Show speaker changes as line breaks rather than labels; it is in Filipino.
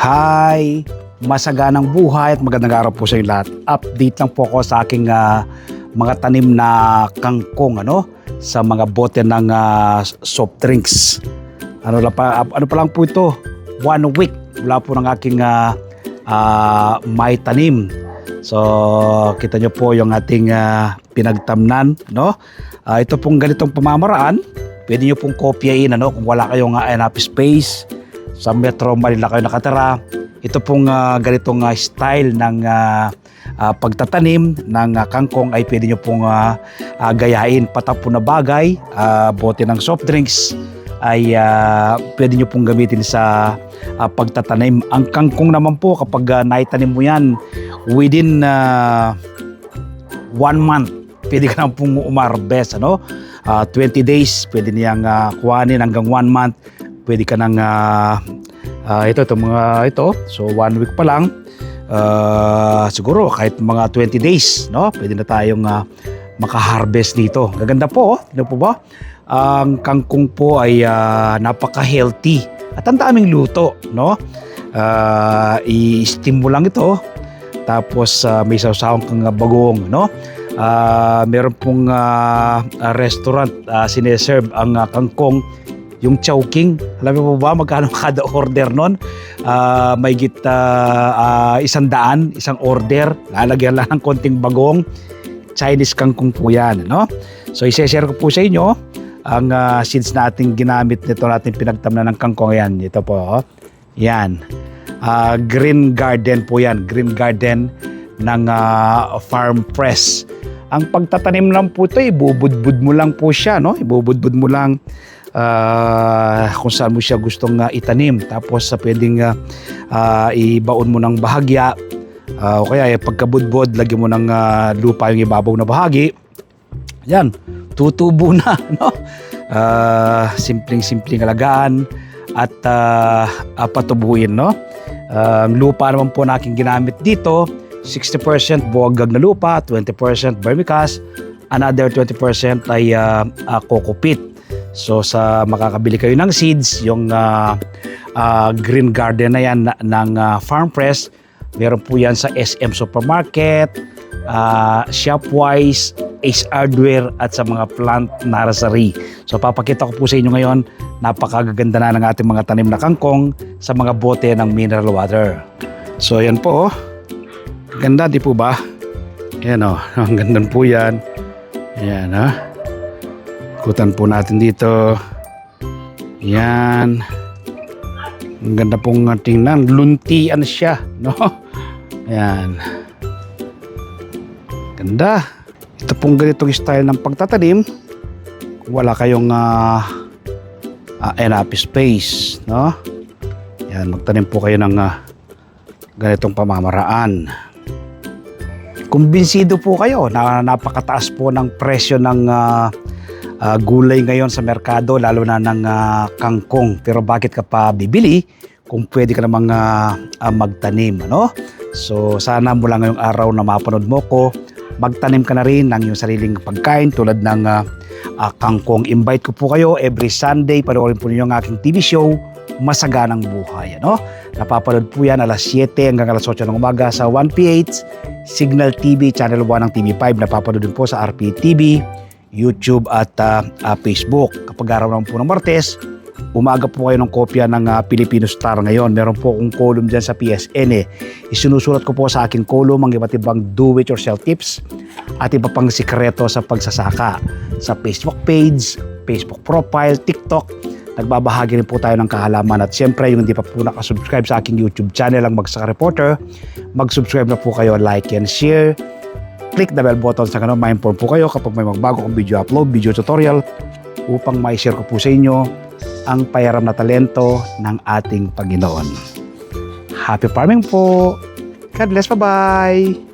Hi! Masaganang buhay at magandang araw po sa inyo lahat. Update lang po ako sa aking mga tanim na kangkong sa mga bote ng soft drinks. Ano pa lang po ito? 1 week wala po ng aking may tanim. So kita nyo po yung ating pinagtamnan. Ito pong ganitong pamamaraan. Pwede nyo pong kopyain kung wala kayong enough space. Sa Metro Manila kayo nakatira, ito pong ganitong style ng pagtatanim ng kangkong ay pwede nyo pong gayahin. Patap po na bagay, bote ng soft drinks ay pwede nyo pong gamitin sa pagtatanim. Ang kangkong naman po kapag naitanim mo yan within 1 month, pwede ka naman pong umarbes. 20 days, pwede niyang kuhanin hanggang 1 month. Pwede ka nang ito. So 1 week pa lang, siguro kahit mga 20 days, pwede na tayong makaharvest dito. Gaganda po, ano po ba? Ang kangkong po ay napaka-healthy at ang daming luto, i-steam mo lang ito, tapos may sawsawang kang bagong, meron pong restaurant sineserve ang kangkong, yung chowking. Alam mo ba magkano kada order nun? May git 100, isang order. Lalagyan lang ng konting bagong. Chinese kangkong po yan. So i-share ko po sa inyo ang seeds natin ginamit nito, natin pinagtamnan ng kangkong. Yan, ito po. Yan. Green Garden po yan. Green Garden ng Farm Press. Ang pagtatanim lang po ito, ibubudbud mo lang po siya. Ibubudbud mo lang kung saan mo siya gustong itanim, tapos pwedeng ibaon mo ng bahagya, o kaya pagkabudbod lagyan mo ng lupa yung ibabaw na bahagi. Yan, tutubo na, simpleng alagaan at patubuin. Ang lupa naman po na aking ginamit dito, 60% buwagag na lupa, 20% vermicast, another 20% ay coco peat. So sa makakabili kayo ng seeds, yung Green Garden na yan ng Farm Press, meron po yan sa SM Supermarket, Shopwise, Ace Hardware at sa mga plant nursery. So papakita ko po sa inyo ngayon, napakaganda na ng ating mga tanim na kangkong sa mga bote ng mineral water. So yan po, ganda di po ba? Yan ang ganda po yan. Yan ikutan po natin dito. Yan. Ang ganda pong tingnan. Luntian siya, Yan. Ganda. Ito pong ganitong style ng pagtatanim. Wala kayong enough space, Yan, magtanim po kayo ng ganitong pamamaraan. Kumbinsido po kayo na napakataas po ng presyo ng gulay ngayon sa merkado, lalo na ng kangkong. Pero bakit ka pa bibili kung pwede ka namang magtanim, So sana mo lang ngayong araw na mapanood mo ko, magtanim ka na rin ng iyong sariling pagkain tulad ng kangkong. Invite ko po kayo every Sunday, panoorin po ninyo ang aking TV show, Masaganang Buhay. Napapanood po yan alas 7 hanggang alas 8 ng umaga sa 1PH, Signal TV, Channel 1 ng TV5. Napapanood din po sa RPTV, YouTube at Facebook. Kapag araw naman po ng Martes, umaga po kayo ng kopya ng Filipino Star ngayon. Meron po akong column dyan sa PSN. Isinusulat ko po sa aking column ang iba't ibang do-it-yourself tips at iba pang sikreto sa pagsasaka. Sa Facebook page, Facebook profile, TikTok, nagbabahagi rin po tayo ng kahalaman. At siyempre, yung hindi pa po nakasubscribe sa aking YouTube channel, ang Magsaka Reporter, mag-subscribe na po kayo, like and share. Click the bell button sa kanal, ma-inform po kayo kapag may magbago kong video upload, video tutorial, upang ma-share ko po sa inyo ang payaram na talento ng ating Panginoon. Happy farming po! God bless, bye-bye!